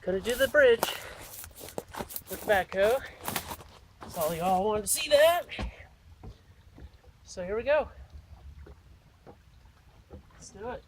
Gonna do the bridge with the backhoe. That's all y'all wanted to see that. So here we go. Let's do it.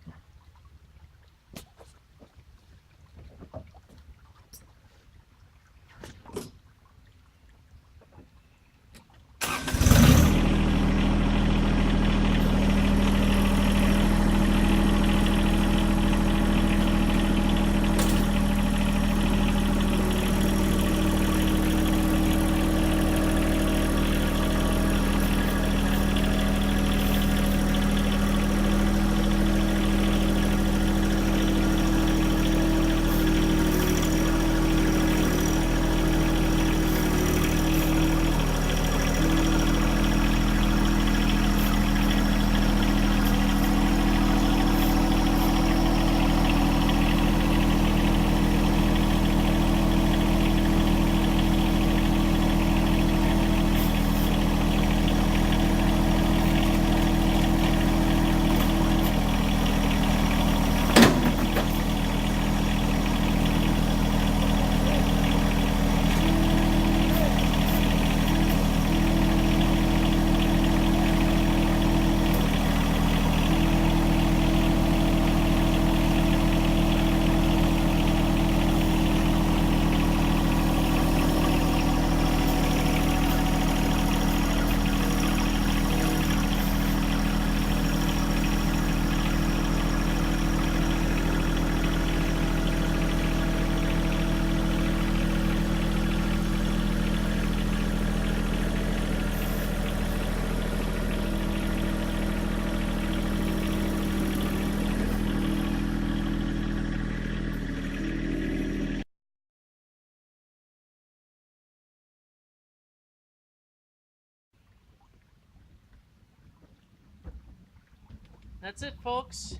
That's it, folks.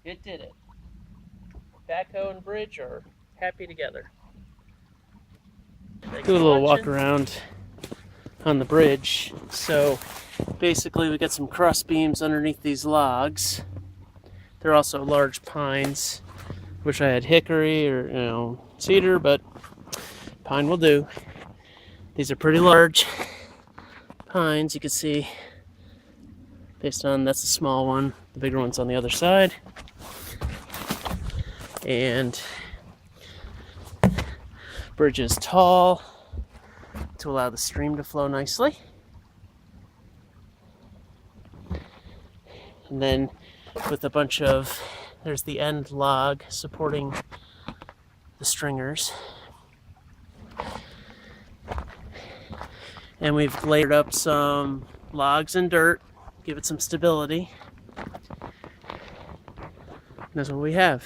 It did it. Backhoe and bridge are happy together. Do a little walk around on the bridge. So basically we got some cross beams underneath these logs. They're also large pines. Wish I had hickory or cedar, but pine will do. These are pretty large pines, you can see. Based on, that's the small one, the bigger one's on the other side. And bridge is tall to allow the stream to flow nicely. And then with a bunch of, there's the end log supporting the stringers. And we've layered up some logs and dirt, give it some stability. And that's what we have.